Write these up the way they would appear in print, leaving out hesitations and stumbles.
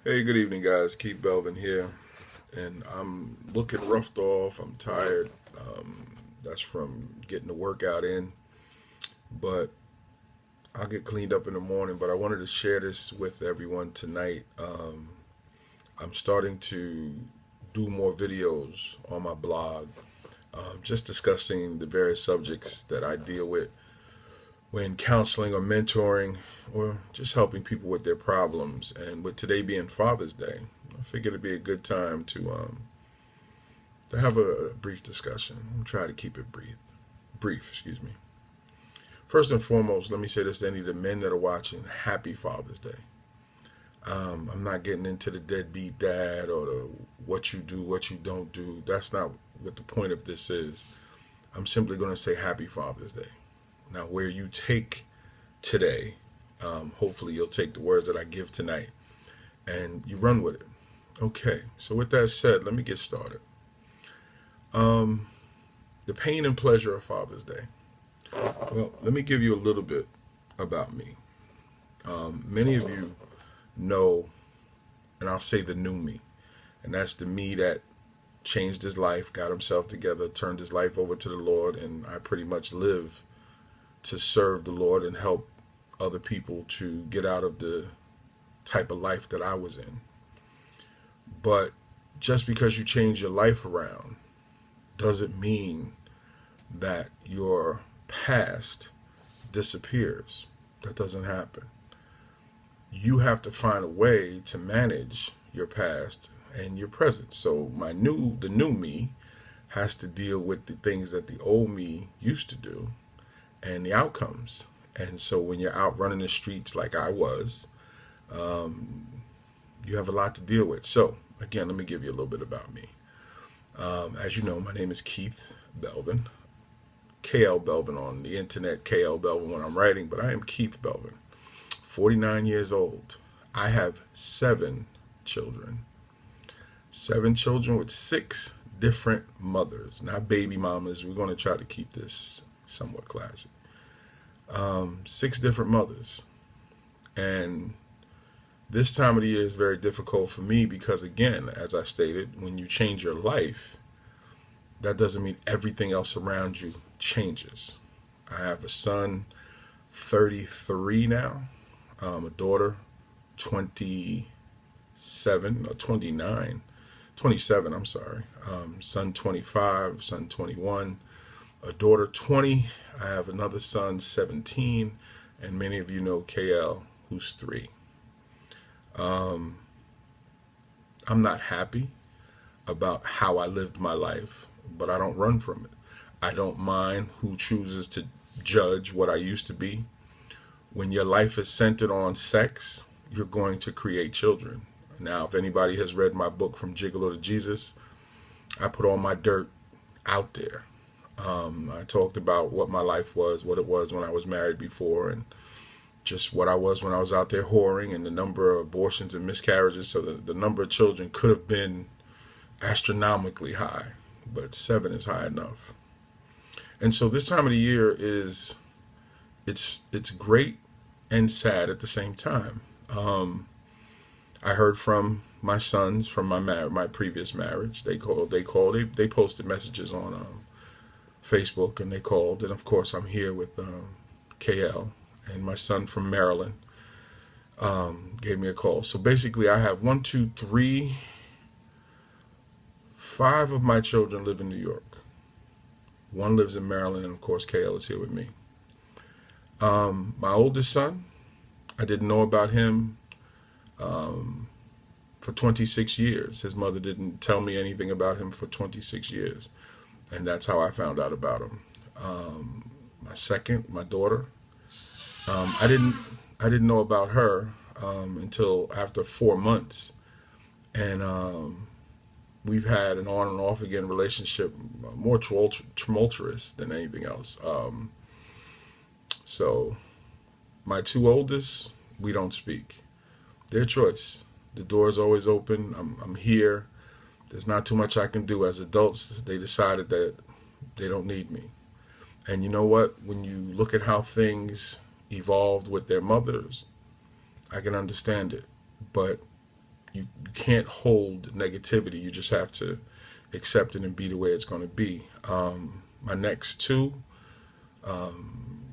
Hey, good evening, guys. Keith Belvin here, and I'm looking roughed off. I'm tired. That's from getting the workout in, but I'll get cleaned up in the morning. But I wanted to share this with everyone tonight. I'm starting to do more videos on my blog, just discussing the various subjects that I deal with when counseling or mentoring or just helping people with their problems. And with today being Father's Day, I figured it'd be a good time to have a brief discussion. I'm trying to keep it brief. Brief, excuse me. First and foremost, let me say this to any of the men that are watching: Happy Father's Day. I'm not getting into the deadbeat dad or the what you do, what you don't do. That's not what the point of this is. I'm simply going to say Happy Father's Day. Now, where you take today, hopefully you'll take the words that I give tonight and you run with it. Okay, so with that said, let me get started. Um, the pain and pleasure of Father's Day. Well, let me give you a little bit about me. Many of you know, and I'll say the new me, and that's the me that changed his life, got himself together, turned his life over to the Lord, and I pretty much live to serve the Lord and help other people to get out of the type of life that I was in. But just because you change your life around doesn't mean that your past disappears. That doesn't happen. You have to find a way to manage your past and your present. So the new me has to deal with the things that the old me used to do and the outcomes. And so when you're out running the streets like I was, um, you have a lot to deal with. So again, let me give you a little bit about me. As you know, my name is Keith Belvin, KL Belvin on the internet, KL Belvin when I'm writing, but I am Keith Belvin, 49 years old. I have children, seven children with six different mothers, not baby mamas. We're going to try to keep this somewhat classy. Six different mothers. And this time of the year is very difficult for me because, again, as I stated, when you change your life, that doesn't mean everything else around you changes. I have a son, 33 now, a daughter, 27, or 29, 27, I'm sorry, son 25, son 21, a daughter 20. I have another son, 17, and many of you know KL, who's 3. Um, I'm not happy about how I lived my life, but I don't run from it. I don't mind who chooses to judge what I used to be. When your life is centered on sex, you're going to create children. Now, if anybody has read my book, From Gigolo to Jesus, I put all my dirt out there. I talked about what my life was, what it was when I was married before, and just what I was when I was out there whoring, and the number of abortions and miscarriages. So the number of children could have been astronomically high, but 7 is high enough. And so this time of the year is it's great and sad at the same time. I heard from my sons from my previous marriage. They posted messages on Facebook, and they called, and of course I'm here with KL, and my son from Maryland gave me a call. So basically, I have 1, 2, 3, 5 of my children live in New York. One lives in Maryland, and of course KL is here with me. My oldest son, I didn't know about him for 26 years. His mother didn't tell me anything about him for 26 years. And that's how I found out about him. My second, my daughter, I didn't know about her until after 4 months, and we've had an on and off again relationship, more tumultuous than anything else. So my 2 oldest, we don't speak. Their choice. The door is always open. I'm here. There's not too much I can do. As adults, they decided that they don't need me. And you know what? When you look at how things evolved with their mothers, I can understand it. But you can't hold negativity. You just have to accept it and be the way it's going to be. My next two,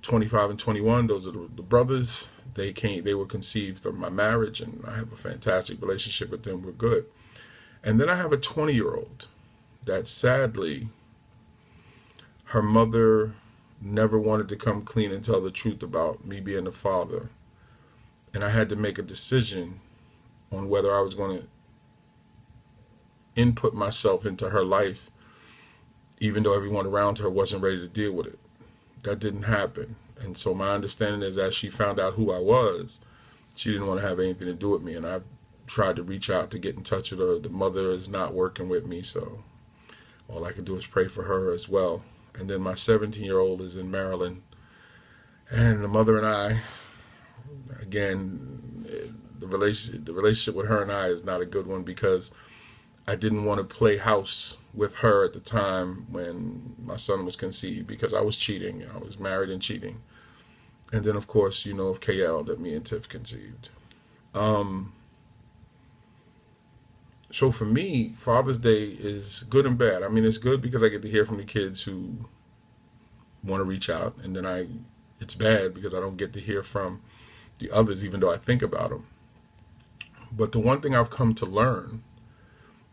25 and 21, those are the brothers. They were conceived from my marriage, and I have a fantastic relationship with them. We're good. And then I have a 20-year-old that sadly, her mother never wanted to come clean and tell the truth about me being the father. And I had to make a decision on whether I was going to input myself into her life, even though everyone around her wasn't ready to deal with it. That didn't happen. And so my understanding is, as she found out who I was, she didn't want to have anything to do with me. And I've tried to reach out to get in touch with her. The mother is not working with me, so all I can do is pray for her as well. And then my 17-year-old is in Maryland. And the mother and I, again, the relationship with her and I is not a good one, because I didn't want to play house with her at the time when my son was conceived, because I was cheating. I was married and cheating. And then, of course, you know of KL that me and Tiff conceived. So for me, Father's Day is good and bad. I mean, it's good because I get to hear from the kids who want to reach out. And then it's bad because I don't get to hear from the others, even though I think about them. But the one thing I've come to learn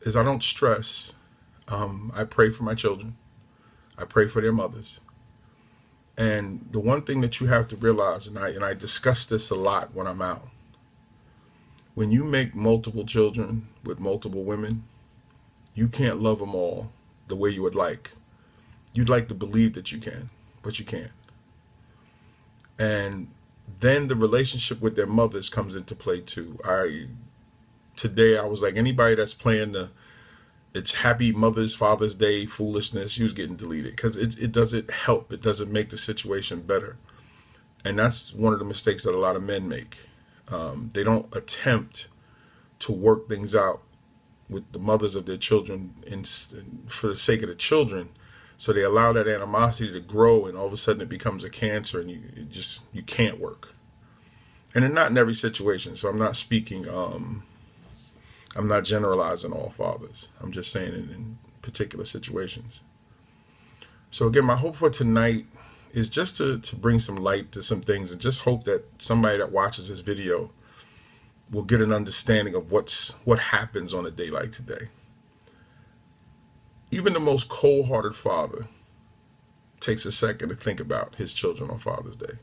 is I don't stress. I pray for my children. I pray for their mothers. And the one thing that you have to realize, and I discuss this a lot when I'm out, when you make multiple children with multiple women, you can't love them all the way you would like. You'd like to believe that you can, but you can't. And then the relationship with their mothers comes into play too. Today I was like, anybody that's playing it's Happy Father's Day foolishness, she was getting deleted, because it doesn't help. It doesn't make the situation better. And that's one of the mistakes that a lot of men make. They don't attempt to work things out with the mothers of their children for the sake of the children. So they allow that animosity to grow, and all of a sudden it becomes a cancer, and you can't work. And not in every situation. So I'm not speaking, I'm not generalizing all fathers. I'm just saying in particular situations. So again, my hope for tonight is just to bring some light to some things, and just hope that somebody that watches this video will get an understanding of what happens on a day like today. Even the most cold-hearted father takes a second to think about his children on Father's Day.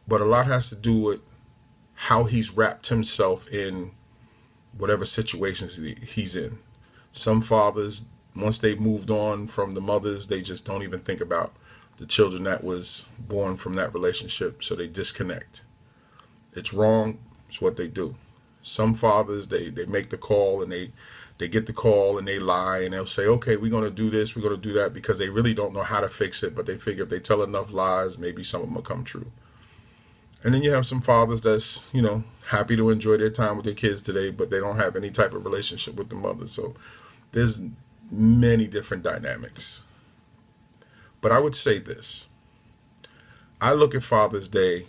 But a lot has to do with how he's wrapped himself in whatever situations he's in. Some fathers, once they've moved on from the mothers, they just don't even think about the children that was born from that relationship, so they disconnect. It's wrong. It's what they do. Some fathers, they make the call, and they get the call and they lie, and they'll say, okay, we're going to do this, we're going to do that, because they really don't know how to fix it, but they figure if they tell enough lies, maybe some of them will come true. And then you have some fathers that's, happy to enjoy their time with their kids today, but they don't have any type of relationship with the mother. So there's many different dynamics. But I would say this. I look at Father's Day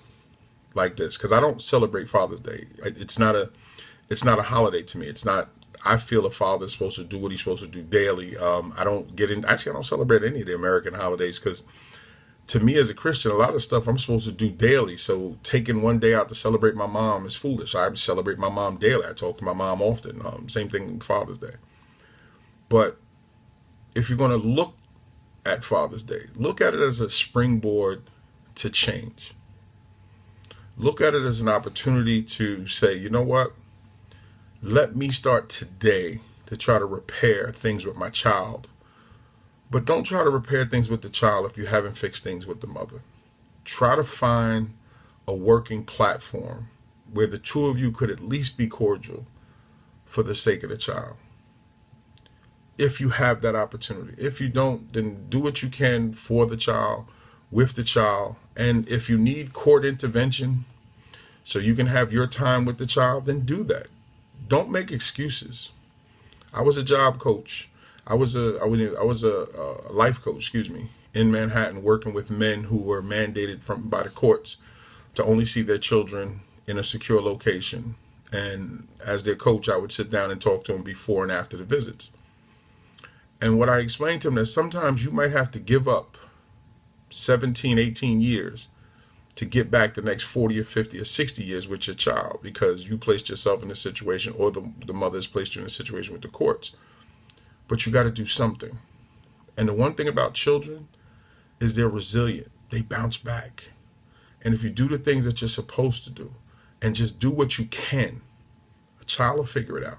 like this, because I don't celebrate Father's Day. It's not a holiday to me. It's not. I feel a father's supposed to do what he's supposed to do daily. I don't celebrate any of the American holidays, because to me as a Christian, a lot of stuff I'm supposed to do daily. So taking one day out to celebrate my mom is foolish. I celebrate my mom daily. I talk to my mom often. Same thing with Father's Day. But if you're going to look at Father's Day, look at it as a springboard to change. Look at it as an opportunity to say, you know what? Let me start today to try to repair things with my child. But don't try to repair things with the child if you haven't fixed things with the mother. Try to find a working platform where the two of you could at least be cordial for the sake of the child. If you have that opportunity. If you don't, then do what you can for the child, with the child. And if you need court intervention so you can have your time with the child, then do that. Don't make excuses. I was a job coach. I was a life coach, in Manhattan, working with men who were mandated by the courts to only see their children in a secure location. And as their coach, I would sit down and talk to them before and after the visits. And what I explained to them is sometimes you might have to give up 17, 18 years to get back the next 40 or 50 or 60 years with your child because you placed yourself in a situation, or the mother has placed you in a situation with the courts. But you got to do something. And the one thing about children is they're resilient. They bounce back. And if you do the things that you're supposed to do and just do what you can, a child will figure it out.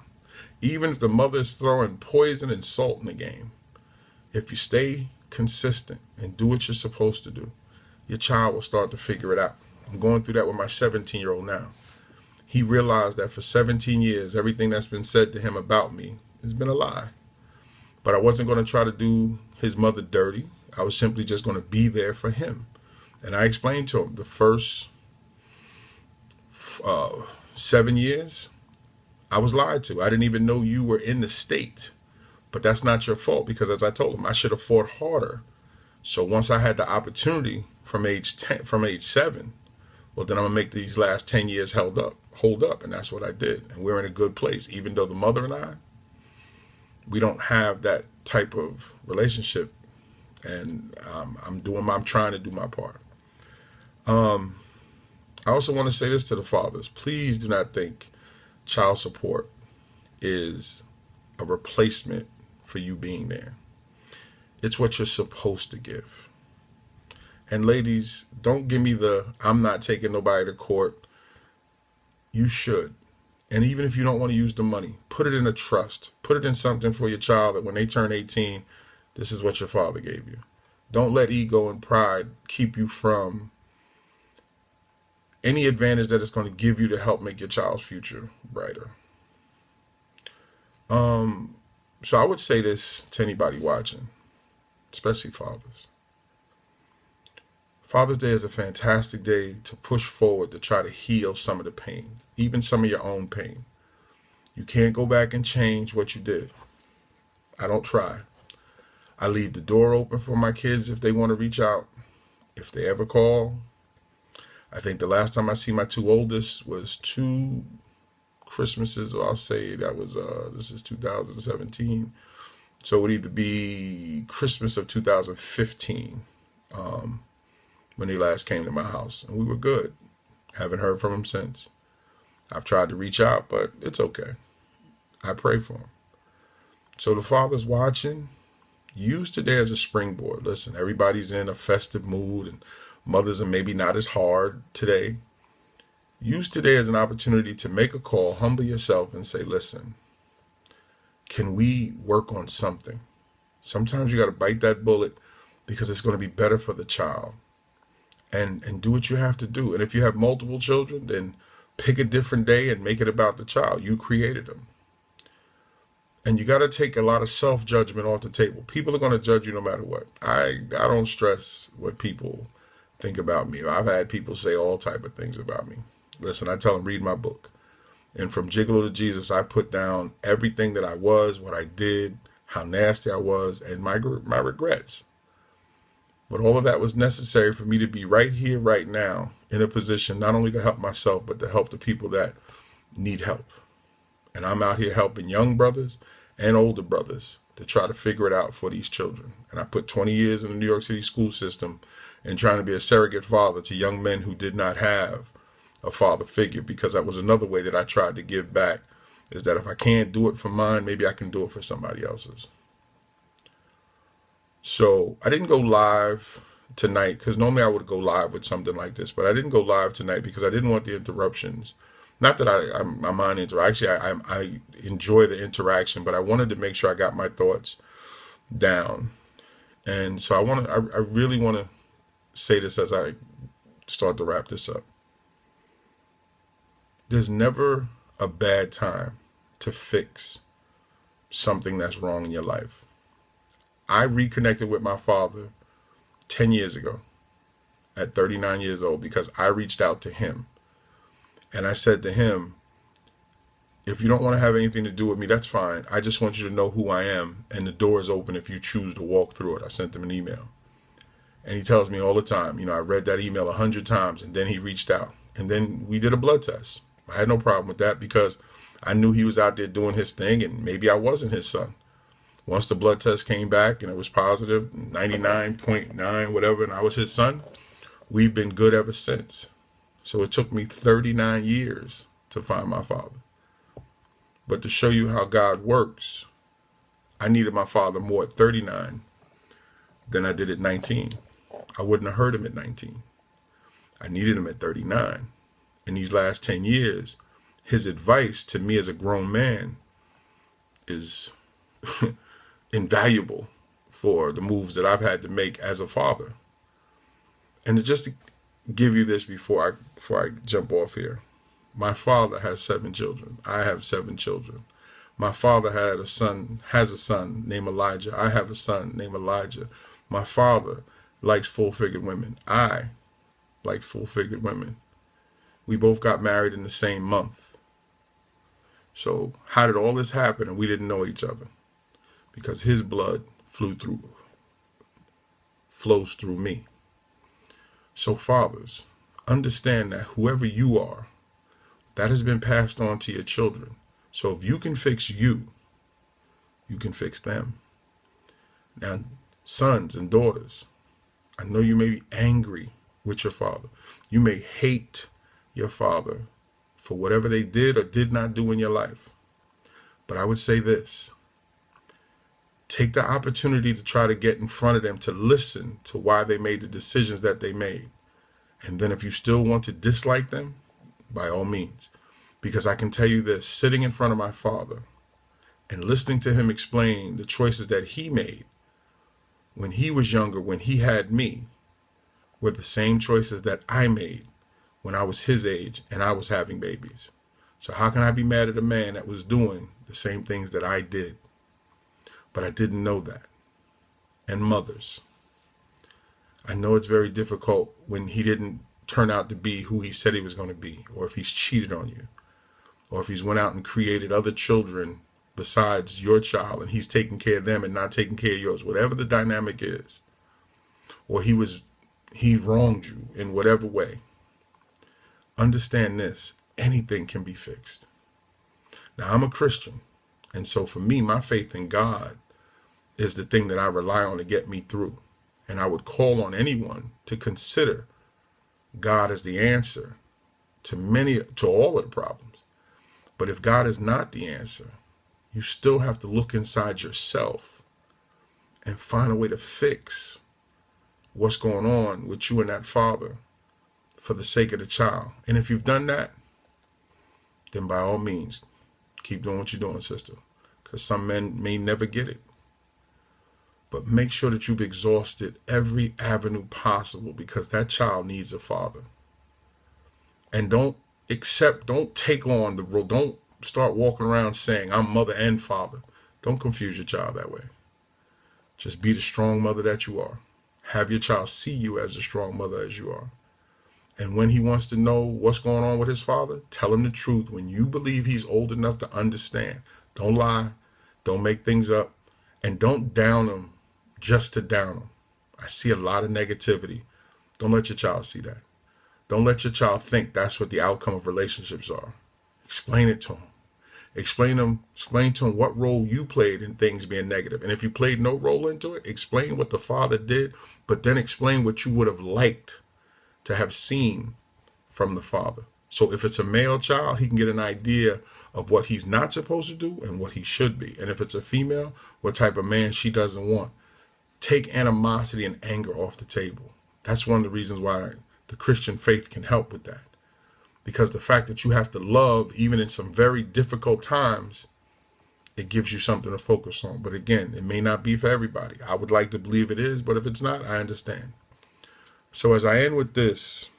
Even if the mother is throwing poison and salt in the game, if you stay consistent and do what you're supposed to do, your child will start to figure it out. I'm going through that with my 17-year-old now. He realized that for 17 years, everything that's been said to him about me has been a lie. But I wasn't going to try to do his mother dirty. I was simply just going to be there for him. And I explained to him the first 7 years, I was lied to. I didn't even know you were in the state. But that's not your fault, because as I told him, I should have fought harder. So once I had the opportunity from age 7, well, then I'm going to make these last 10 years hold up. And that's what I did. And we're in a good place. Even though the mother and I, we don't have that type of relationship. And I'm trying to do my part. I also want to say this to the fathers. Please do not think child support is a replacement for you being there. It's what you're supposed to give. And ladies, don't give me I'm not taking nobody to court. You should. And even if you don't want to use the money, put it in a trust. Put it in something for your child that when they turn 18, this is what your father gave you. Don't let ego and pride keep you from any advantage that it's going to give you to help make your child's future brighter. So I would say this to anybody watching, especially fathers. Father's Day is a fantastic day to push forward to try to heal some of the pain, even some of your own pain. You can't go back and change what you did. I don't try. I leave the door open for my kids if they want to reach out. If they ever call. I think the last time I see my 2 oldest was 2 Christmases, or I'll say that was, this is 2017. So it would either be Christmas of 2015 when they last came to my house. And we were good. Haven't heard from them since. I've tried to reach out, but it's okay. I pray for them. So the fathers watching, use today as a springboard. Listen, everybody's in a festive mood and mothers are maybe not as hard today. Use today as an opportunity to make a call, humble yourself and say, listen, can we work on something? Sometimes you got to bite that bullet because it's going to be better for the child. And do what you have to do. And if you have multiple children, then pick a different day and make it about the child. You created them. And you got to take a lot of self-judgment off the table. People are going to judge you no matter what. I don't stress what people think about me. I've had people say all type of things about me. Listen, I tell them, read my book. And from Gigolo to Jesus, I put down everything that I was, what I did, how nasty I was, and my regrets. But all of that was necessary for me to be right here, right now, in a position not only to help myself, but to help the people that need help. And I'm out here helping young brothers and older brothers to try to figure it out for these children. And I put 20 years in the New York City school system and trying to be a surrogate father to young men who did not have a father figure, because that was another way that I tried to give back, is that if I can't do it for mine, maybe I can do it for somebody else's. So I didn't go live tonight because normally I would go live with something like this, but I didn't go live tonight because I didn't want the interruptions. Not that I mind interaction. I enjoy the interaction, but I wanted to make sure I got my thoughts down. And so I really want to say this as I start to wrap this up. There's never a bad time to fix something that's wrong in your life. I reconnected with my father 10 years ago at 39 years old because I reached out to him. And I said to him, if you don't want to have anything to do with me, that's fine. I just want you to know who I am, and the door is open if you choose to walk through it. I sent him an email. And he tells me all the time, I read that email 100 times, and then he reached out. And then we did a blood test. I had no problem with that because I knew he was out there doing his thing, and maybe I wasn't his son. Once the blood test came back and it was positive, 99.9, whatever, and I was his son, we've been good ever since. So it took me 39 years to find my father. But to show you how God works, I needed my father more at 39 than I did at 19. I wouldn't have heard him at 19. I needed him at 39. In these last 10 years, his advice to me as a grown man is invaluable for the moves that I've had to make as a father. And just to give you this before I jump off here, my father has 7 children. I have 7 children. My father has a son named Elijah. I have a son named Elijah. My father likes full-figured women. I like full-figured women. We both got married in the same month. So how did all this happen and we didn't know each other? Because his blood flows through me. So fathers, understand that whoever you are, that has been passed on to your children. So if you can fix you, you can fix them. Now, sons and daughters, I know you may be angry with your father. You may hate your father for whatever they did or did not do in your life. But I would say this. Take the opportunity to try to get in front of them, to listen to why they made the decisions that they made. And then if you still want to dislike them, by all means. Because I can tell you this, sitting in front of my father and listening to him explain the choices that he made when he was younger, when he had me, were the same choices that I made when I was his age and I was having babies. So how can I be mad at a man that was doing the same things that I did? But I didn't know that. And mothers, I know it's very difficult when he didn't turn out to be who he said he was going to be, or if he's cheated on you, or if he's went out and created other children besides your child and he's taking care of them and not taking care of yours, whatever the dynamic is, or he wronged you in whatever way. Understand this, anything can be fixed. Now, I'm a Christian, and so for me, my faith in God is the thing that I rely on to get me through. And I would call on anyone to consider God as the answer to all of the problems. But if God is not the answer, you still have to look inside yourself and find a way to fix what's going on with you and that father for the sake of the child. And if you've done that, then by all means, keep doing what you're doing, sister. Because some men may never get it. But make sure that you've exhausted every avenue possible, because that child needs a father. And don't take on the role. Don't start walking around saying, I'm mother and father. Don't confuse your child that way. Just be the strong mother that you are. Have your child see you as a strong mother as you are. And when he wants to know what's going on with his father, tell him the truth when you believe he's old enough to understand. Don't lie. Don't make things up. And don't down him just to down him. I see a lot of negativity. Don't let your child see that. Don't let your child think that's what the outcome of relationships are. Explain it to him. Explain to him what role you played in things being negative. And if you played no role into it, explain what the father did, but then explain what you would have liked to have seen from the father. So if it's a male child, he can get an idea of what he's not supposed to do and what he should be. And if it's a female, what type of man she doesn't want. Take animosity and anger off the table. That's one of the reasons why the Christian faith can help with that. Because the fact that you have to love, even in some very difficult times, it gives you something to focus on. But again, it may not be for everybody. I would like to believe it is, but if it's not, I understand. So as I end with this,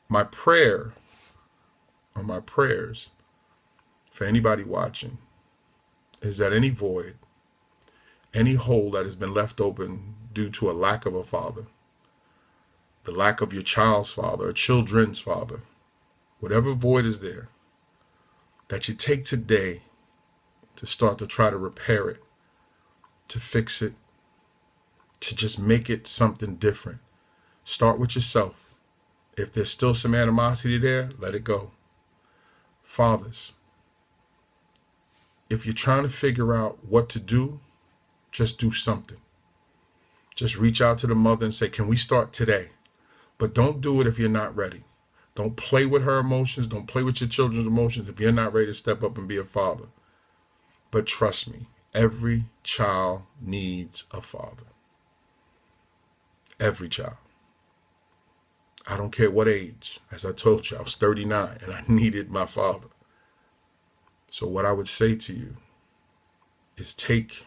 my prayer, or my prayers for anybody watching, is that any void, any hole that has been left open due to a lack of a father, the lack of your child's father or children's father, whatever void is there, that you take today to start to try to repair it, to fix it, to just make it something different. Start with yourself. If there's still some animosity there, let it go. Fathers, if you're trying to figure out what to do, just do something. Just reach out to the mother and say, can we start today? But don't do it if you're not ready. Don't play with her emotions. Don't play with your children's emotions if you're not ready to step up and be a father. But trust me, every child needs a father. Every child. I don't care what age. As I told you, I was 39 and I needed my father. So what I would say to you is take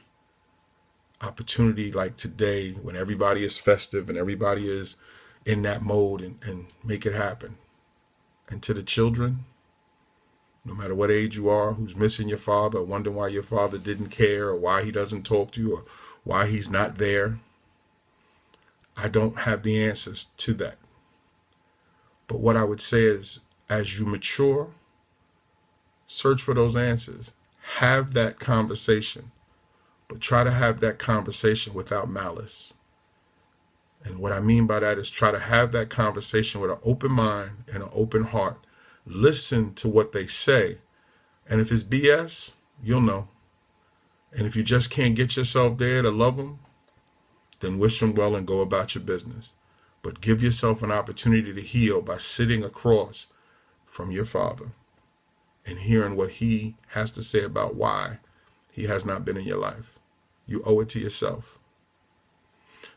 opportunity like today when everybody is festive and everybody is in that mode and make it happen. And to the children, no matter what age you are, who's missing your father, or wondering why your father didn't care, or why he doesn't talk to you, or why he's not there, I don't have the answers to that. But what I would say is, as you mature, search for those answers. Have that conversation, but try to have that conversation without malice. And what I mean by that is try to have that conversation with an open mind and an open heart. Listen to what they say. And if it's BS, you'll know. And if you just can't get yourself there to love them, then wish them well and go about your business. But give yourself an opportunity to heal by sitting across from your father and hearing what he has to say about why he has not been in your life. You owe it to yourself.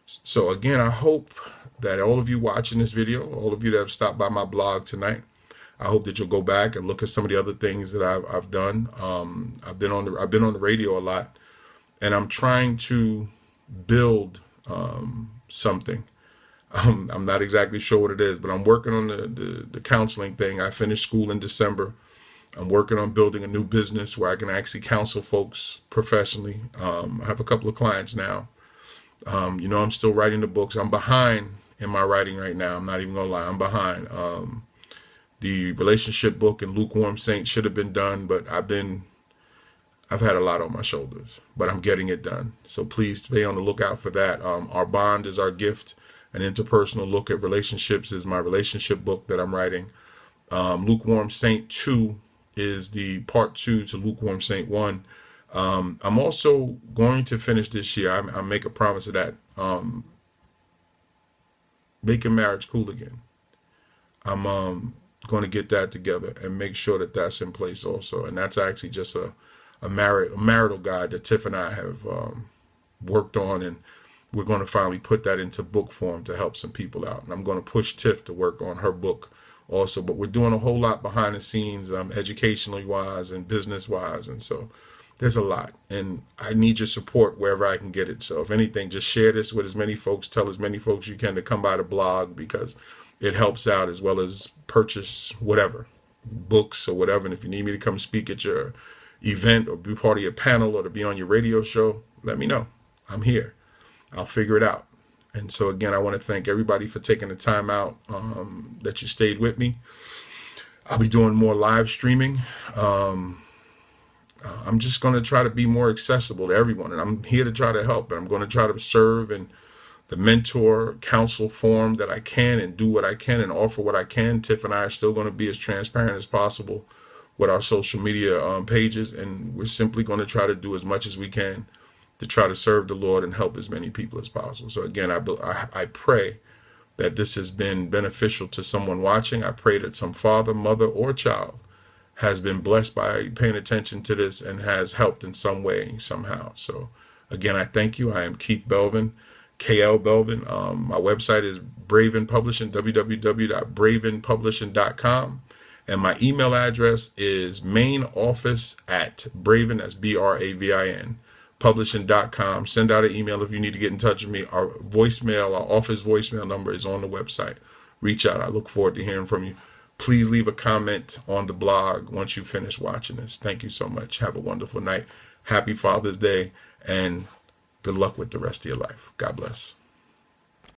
So again, I hope that all of you watching this video, all of you that have stopped by my blog tonight, I hope that you'll go back and look at some of the other things that I've done. I've been on the radio a lot, and I'm trying to build something. I'm not exactly sure what it is, but I'm working on the counseling thing. I finished school in December. I'm working on building a new business where I can actually counsel folks professionally. I have a couple of clients now. I'm still writing the books. I'm behind in my writing right now. I'm not even gonna lie. I'm behind. The relationship book and Lukewarm Saint should have been done, but I've had a lot on my shoulders, but I'm getting it done. So please stay on the lookout for that. Our Bond is our gift. An interpersonal look at relationships is my relationship book that I'm writing. Lukewarm Saint 2 is the part 2 to Lukewarm Saint 1. I'm also going to finish this year. I make a promise of that. Making marriage cool again. I'm going to get that together and make sure that that's in place also. And that's actually just a marital guide that Tiff and I have worked on, and we're going to finally put that into book form to help some people out. And I'm going to push Tiff to work on her book also. But we're doing a whole lot behind the scenes, educationally wise and business wise, and so there's a lot, and I need your support wherever I can get it. So if anything, just share this with as many folks, tell as many folks you can to come by the blog, because it helps out, as well as purchase whatever, books or whatever. And if you need me to come speak at your event or be part of your panel or to be on your radio show, let me know. I'm here. I'll figure it out. And so again, I want to thank everybody for taking the time out, that you stayed with me. I'll be doing more live streaming. I'm just going to try to be more accessible to everyone, and I'm here to try to help, and I'm going to try to serve in the mentor counsel form that I can, and do what I can and offer what I can. Tiff and I are still going to be as transparent as possible with our social media pages, and we're simply going to try to do as much as we can to try to serve the Lord and help as many people as possible. So again, I pray that this has been beneficial to someone watching. I pray that some father, mother, or child has been blessed by paying attention to this and has helped in some way, somehow. So again, I thank you. I am Keith Belvin, KL Belvin. My website is Belvin Publishing, www.belvinpublishing.com. And my email address is mainoffice@Belvin, that's BRAVIN, publishing.com. Send out an email if you need to get in touch with me. Our voicemail, our office voicemail number is on the website. Reach out. I look forward to hearing from you. Please leave a comment on the blog once you finish watching this. Thank you so much. Have a wonderful night. Happy Father's Day, and good luck with the rest of your life. God bless.